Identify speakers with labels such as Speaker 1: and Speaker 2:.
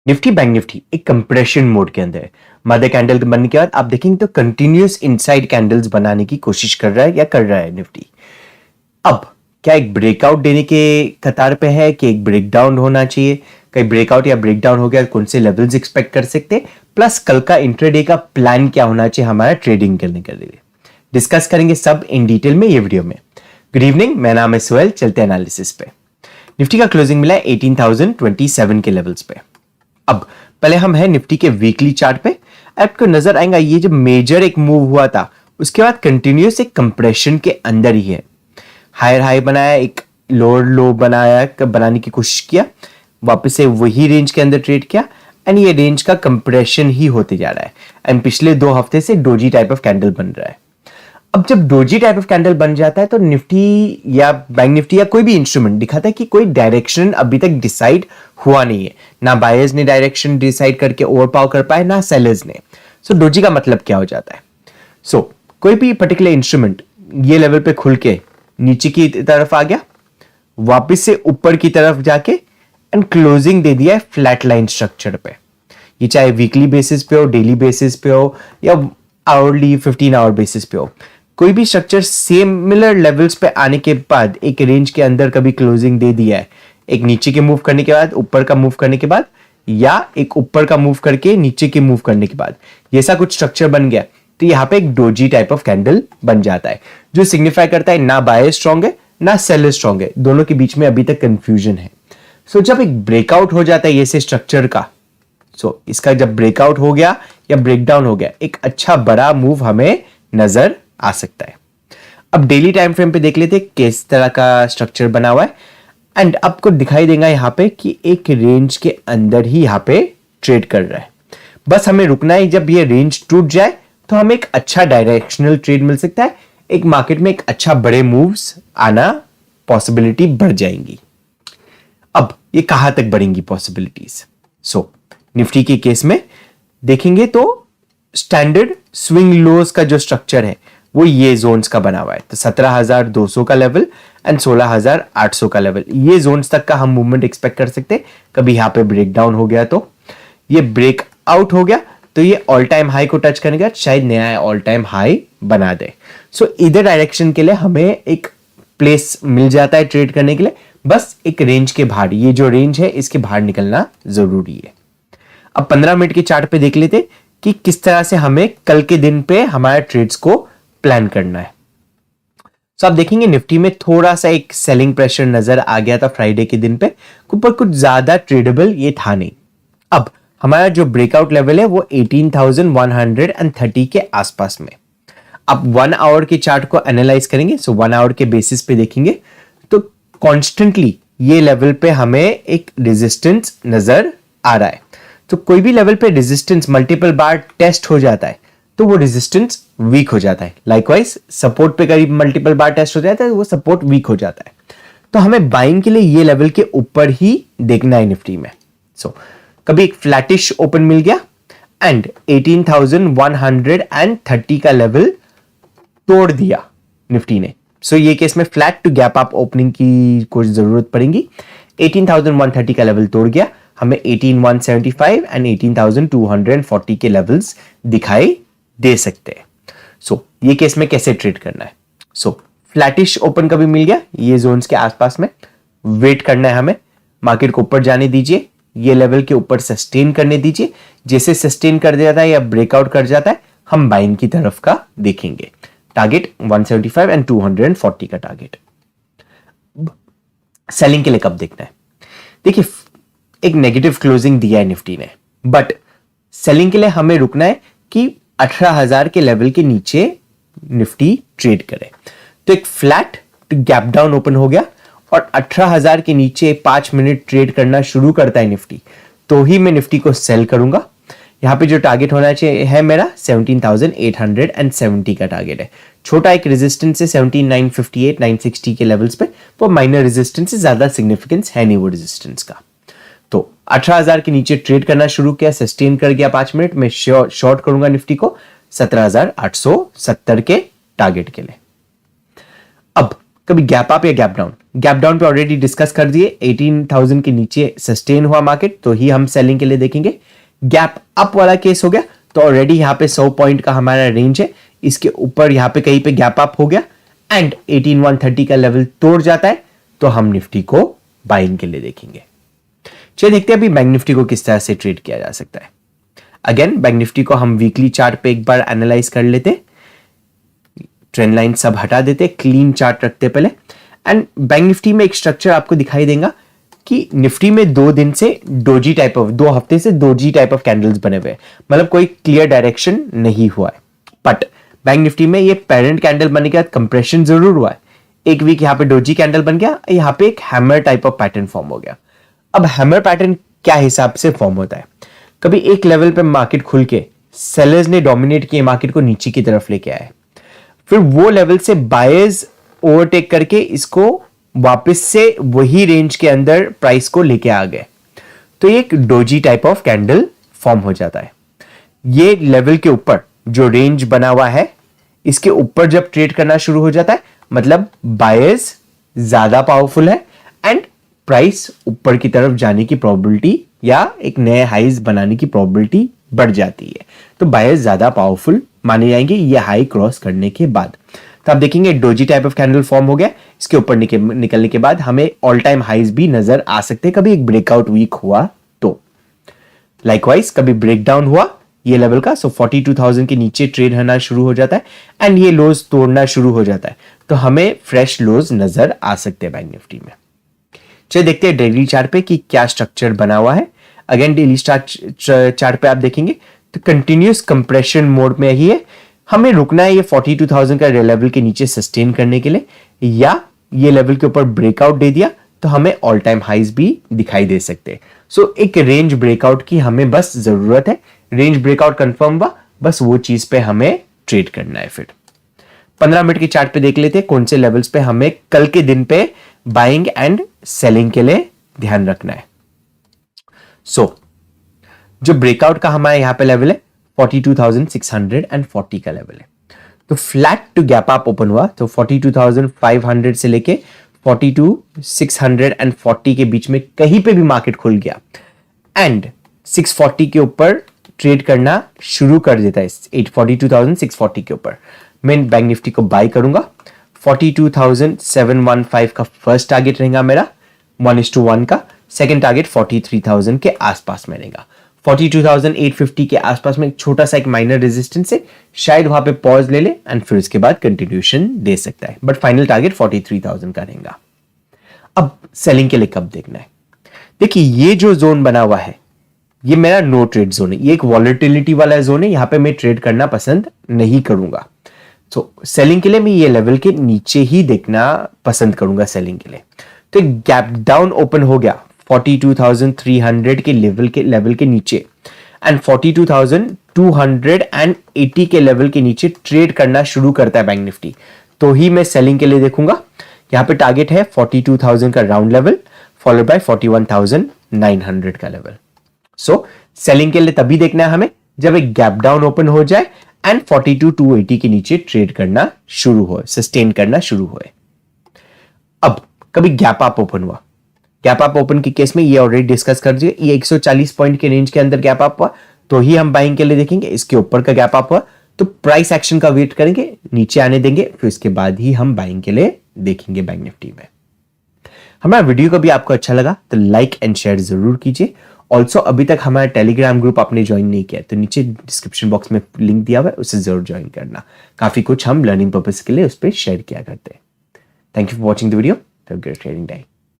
Speaker 1: Nifty bank Nifty एक compression mode के अंदर है। मदर कैंडल बनने के बाद आप देखेंगे तो कंटिन्यूअस इनसाइड कैंडल्स बनाने की कोशिश कर रहा है या कर रहा है निफ्टी। अब क्या एक ब्रेकआउट देने के कतार पे है कि एक ब्रेकडाउन होना चाहिए? कहीं ब्रेकआउट या ब्रेकडाउन हो गया, कौन से लेवल्स एक्सपेक्ट कर सकते हैं, प्लस कल का इंट्राडे का प्लान क्या होना चाहिए हमारा ट्रेडिंग करने के लिए, डिस्कस करेंगे सब इन डिटेल में ये वीडियो में। गुड इवनिंग, मेरा नाम है सुहेल। चलते हैं एनालिसिस पे। निफ्टी का क्लोजिंग मिला है 18,027 के लेवल्स पे। अब पहले हम हैं निफ्टी के वीकली चार्ट पे। आपको नजर आएगा ये जो मेजर एक मूव हुआ था उसके बाद कंटिन्यूअस एक कंप्रेशन के अंदर ही है। हायर हाई बनाया, एक लोअर लो बनाने की कोशिश किया, वापस से वही रेंज के अंदर ट्रेड किया एंड ये रेंज का कंप्रेशन ही होते जा रहा है। एंड पिछले 2 हफ्ते से डोजी टाइप ऑफ कैंडल बन रहा है। अब जब डोजी टाइप ऑफ कैंडल बन जाता है तो निफ्टी या बैंक निफ्टी या कोई भी इंस्ट्रूमेंट दिखाता है कि कोई डायरेक्शन अभी तक डिसाइड हुआ नहीं है। ना बायर्स ने डायरेक्शन डिसाइड करके ओवरपावर कर पाए, ना सेलर्स ने। सो डोजी का मतलब क्या हो जाता है? कोई भी पर्टिकुलर इंस्ट्रूमेंट ये लेवल पे खुल के नीचे की तरफ आ गया, वापस से ऊपर की तरफ जाके एंड क्लोजिंग दे दिया है फ्लैट लाइन स्ट्रक्चर पे। ये चाहे वीकली बेसिस पे हो, डेली बेसिस पे हो या आवरली 15 आवर बेसिस पे हो, कोई भी स्ट्रक्चर सिमिलर लेवल्स पे आने के बाद एक रेंज के अंदर कभी क्लोजिंग दे दिया है, एक नीचे के मूव करने के बाद, ऊपर का मूव करने के बाद, या एक ऊपर का मूव करके नीचे के मूव करने के बाद, ऐसा कुछ स्ट्रक्चर बन गया तो यहाँ पे एक डोजी टाइप ऑफ कैंडल बन जाता है, जो सिग्निफाई करता है ना बायर स्ट्रॉन्ग है ना सेलर स्ट्रॉन्ग है, दोनों के बीच में अभी तक कंफ्यूजन है। जब एक ब्रेकआउट हो जाता है ऐसे स्ट्रक्चर का, इसका जब ब्रेकआउट हो गया या ब्रेकडाउन हो गया, एक अच्छा बड़ा मूव हमें नजर आ सकता है। अब डेली टाइम फ्रेम पे देख लेते हैं किस तरह का स्ट्रक्चर बना हुआ है एंड आपको दिखाई देगा यहां पे कि एक रेंज के अंदर ही यहां पे ट्रेड कर रहा है। बस हमें रुकना है, जब ये रेंज टूट जाए तो हमें एक अच्छा डायरेक्शनल ट्रेड मिल सकता है, एक मार्केट में एक अच्छा बड़े मूव्स आना पॉसिबिलिटी बढ़ जाएंगी। अब ये कहां तक बढ़ेंगी पॉसिबिलिटीज? निफ्टी के केस में देखेंगे तो स्टैंडर्ड स्विंग लोज का जो स्ट्रक्चर है वो ये जोन्स का बना हुआ है। तो 17,200 का लेवल एंड 16,800 का लेवल, ये जोन्स तक का हम मूवमेंट एक्सपेक्ट कर सकते हैं। कभी यहां पे ब्रेकडाउन हो गया तो ये ब्रेकआउट हो गया तो ये ऑल टाइम हाई को टच करने के बाद शायद नया ऑल टाइम हाई बना दे। इधर डायरेक्शन के लिए हमें एक प्लेस मिल जाता है ट्रेड करने के लिए, बस एक रेंज के बाहर, ये जो रेंज है इसके बाहर निकलना जरूरी है। अब 15 मिनट के चार्ट पे देख लेते कि किस तरह से हमें कल के दिन पे हमारे ट्रेड्स को प्लान करना है। आप देखेंगे निफ्टी में थोड़ा सा एक सेलिंग प्रेशर नजर आ गया था फ्राइडे के दिन पे, पर कुछ ज्यादा ट्रेडेबल ये था नहीं। अब हमारा जो ब्रेकआउट लेवल है वो 18,130 के आसपास में। अब 1 आवर के चार्ट को एनालाइज करेंगे, 1 आवर के बेसिस पे देखेंगे तो कॉन्स्टेंटली ये लेवल पे हमें एक रेजिस्टेंस नजर आ रहा है। तो कोई भी लेवल पे रेजिस्टेंस मल्टीपल बार टेस्ट हो जाता है तो वो रेजिस्टेंस वीक हो जाता है। लाइकवाइज सपोर्ट पे करीब मल्टीपल बार टेस्ट हो जाता है तो वो सपोर्ट वीक हो जाता है। तो हमें बाइंग के लिए ये लेवल के ऊपर ही देखना है निफ्टी में। कभी एक फ्लैटिश ओपन मिल गया एंड 18,130 का लेवल तोड़ दिया निफ्टी ने, ये केस में flat to gap up opening की कुछ जरूरत पड़ेगी। 18,130 का लेवल तोड़ गया, हमें 18,175 एंड 18,240 के लेवल्स दिखाई दे सकते हैं। ये केस में कैसे ट्रेड करना है? फ्लैटिश ओपन कभी मिल गया ये जोन्स के आसपास में, वेट करना है हमें, मार्केट को ऊपर जाने दीजिए, ये लेवल के ऊपर सस्टेन करने दीजिए। जैसे सस्टेन कर जाता है या ब्रेकआउट कर जाता है हम बाइंग की तरफ का देखेंगे। टारगेट 175 एंड 240 का टारगेट। सेलिंग के लिए कब देखना है? देखिए एक नेगेटिव क्लोजिंग दिया है निफ्टी ने, बट सेलिंग के लिए हमें रुकना है कि 18,000 के लेवल के नीचे निफ्टी ट्रेड करे। तो एक फ्लैट गैप डाउन ओपन हो गया और 18,000 के नीचे 5 मिनट ट्रेड करना शुरू करता है निफ्टी, तो ही मैं निफ्टी को सेल करूंगा। यहां पे जो टारगेट होना चाहिए है मेरा 17,870 का टारगेट है। छोटा एक रेजिस्टेंस है 17,958 960 के लेवल्स पे, वो माइनर रेजिस्टेंस है, ज्यादा सिग्निफिकेंस है नहीं वो रेजिस्टेंस का। तो 18,000 के नीचे ट्रेड करना शुरू किया, सस्टेन कर गया 5 मिनट में, शॉर्ट करूंगा निफ्टी को 17,870 के टारगेट के लिए। अब कभी गैप अप या गैप डाउन। गैप डाउन पे ऑलरेडी डिस्कस कर दिए, 18,000 के नीचे सस्टेन हुआ मार्केट तो ही हम सेलिंग के लिए देखेंगे। गैप अप वाला केस हो गया तो ऑलरेडी यहाँ पे 100 पॉइंट का हमारा रेंज है, इसके ऊपर यहाँ पे कहीं पे गैप अप हो गया एंड 18,130 का लेवल तोड़ जाता है तो हम निफ्टी को बाइंग के लिए देखेंगे। चलिए देखते हैं अभी बैंक निफ्टी को किस तरह से ट्रेड किया जा सकता है। अगेन बैंक निफ्टी को हम वीकली चार्ट पे एक बार एनालाइज कर लेते, ट्रेंड लाइन सब हटा देते, क्लीन चार्ट रखते पहले। एंड बैंक निफ्टी में एक स्ट्रक्चर आपको दिखाई देगा कि निफ्टी में 2 दिन से डोजी टाइप ऑफ, 2 हफ्ते से डोजी टाइप ऑफ कैंडल्स बने हुए हैं, मतलब कोई क्लियर डायरेक्शन नहीं हुआ है। बट बैंक निफ्टी में ये पेरेंट कैंडल बनने के बाद कंप्रेशन जरूर हुआ है। एक वीक यहाँ पे डोजी कैंडल बन गया, यहाँ पे एक hammer type of pattern form हो गया। अब हैमर पैटर्न क्या हिसाब से फॉर्म होता है, कभी एक लेवल पे मार्केट खुल के सेलर्स ने डोमिनेट किए मार्केट को नीचे की तरफ लेके आए, फिर वो लेवल से बायर्स ओवरटेक करके इसको वापस से वही रेंज के अंदर प्राइस को लेके आ गए, तो ये एक doji type of candle form हो जाता है। ये लेवल के ऊपर जो रेंज बना हुआ है इसके ऊपर जब ट्रेड करना शुरू हो जाता है मतलब बायर्स ज्यादा पावरफुल है एंड प्राइस ऊपर की तरफ जाने की प्रोबेबिलिटी या एक नए हाईज बनाने की प्रोबेबिलिटी बढ़ जाती है, तो बायर्स ज्यादा पावरफुल माने जाएंगे ये हाई क्रॉस करने के बाद। तो आप देखेंगे doji type of candle form हो गया, इसके ऊपर निकलने के बाद हमें ऑल टाइम हाईज भी नजर आ सकते हैं कभी एक ब्रेकआउट वीक हुआ तो। लाइकवाइज कभी ब्रेकडाउन हुआ ये लेवल का, सो 42,000 के नीचे ट्रेड होना शुरू हो जाता है एंड ये लोज तोड़ना शुरू हो जाता है, तो हमें फ्रेश लोज नजर आ सकते हैं बैंक निफ्टी में। चलिए देखते हैं डेली चार्ट पे कि क्या स्ट्रक्चर बना हुआ है। अगेन डेली चार्ट पे आप देखेंगे तो कंटिन्यूस कंप्रेशन मोड में ही है, हमें रुकना है ये 42,000 का लेवल के नीचे सस्टेन करने के लिए, या ये लेवल के ऊपर ब्रेकआउट दे दिया तो हमें ऑल टाइम हाइज भी दिखाई दे सकते हैं। सो एक रेंज ब्रेकआउट की हमें बस जरूरत है, रेंज ब्रेकआउट कंफर्म हुआ बस वो चीज पे हमें ट्रेड करना है। फिर 15 मिनट के चार्ट पे देख लेते हैं कौन से लेवल्स पे हमें कल के दिन पे बाइंग एंड सेलिंग के लिए ध्यान रखना है। सो जो ब्रेकआउट का हमारा यहां पे लेवल है 42,640 का लेवल है, तो flat to gap up open हुआ तो 42,500 से लेके 42,640 के बीच में कहीं पे भी मार्केट खुल गया एंड 640 के ऊपर ट्रेड करना शुरू कर देता है, 42,640 के ऊपर मैं बैंक निफ्टी को बाय करूंगा। 42,715 का फर्स्ट टारगेट रहेगा मेरा 1:1 का, सेकंड टारगेट 43,000 के आसपास में रहेगा। 42,850 के आसपास में छोटा सा एक माइनर रेजिस्टेंस है, शायद वहां पे पॉज ले ले एंड फिर उसके बाद कंटिन्यूएशन दे सकता है, बट फाइनल टारगेट 43,000 का रहेगा। अब सेलिंग के लिए कब देखना है, देखिए ये जो जोन बना हुआ है ये मेरा नो ट्रेड जोन है, ये एक वॉलेटिलिटी वाला जोन है, यहां पे मैं ट्रेड करना पसंद नहीं करूंगा। तो सेलिंग के लिए मैं ये लेवल के नीचे ही देखना पसंद करूंगा सेलिंग के लिए। तो गैप डाउन ओपन हो गया 42,300 के लेवल के नीचे एंड 42,280 के लेवल के नीचे ट्रेड करना शुरू करता है बैंक निफ्टी, तो ही मैं सेलिंग के लिए देखूंगा। यहां पे टारगेट है 42,000 का राउंड लेवल फॉलोड बाय 41,900 का लेवल। सो सेलिंग के लिए तभी देखना है हमें जब एक गैप डाउन ओपन हो जाए एंड 42,280 के नीचे ट्रेड करना शुरू हो, सस्टेन करना शुरू हो। अब कभी गैप अप ओपन हुआ, गैप अप ओपन के केस में ये ऑलरेडी डिस्कस कर दिए, ये 140 पॉइंट के रेंज के अंदर गैप अप हुआ तो ही हम बाइंग के लिए देखेंगे, इसके ऊपर का गैप अप हुआ तो प्राइस एक्शन का वेट करेंगे, नीचे आने देंगे, फिर उसके बाद ही हम बाइंग के लिए देखेंगे बैंक निफ्टी में। हमारा वीडियो को भी आपको अच्छा लगा तो लाइक एंड शेयर जरूर कीजिए। ऑल्सो अभी तक हमारा टेलीग्राम ग्रुप आपने ज्वाइन नहीं किया तो नीचे डिस्क्रिप्शन बॉक्स में लिंक दिया हुआ है, उसे जरूर ज्वाइन करना, काफी कुछ हम लर्निंग पर्पस के लिए उस पर शेयर किया करते हैं। Thank you for watching the video, have a great trading day.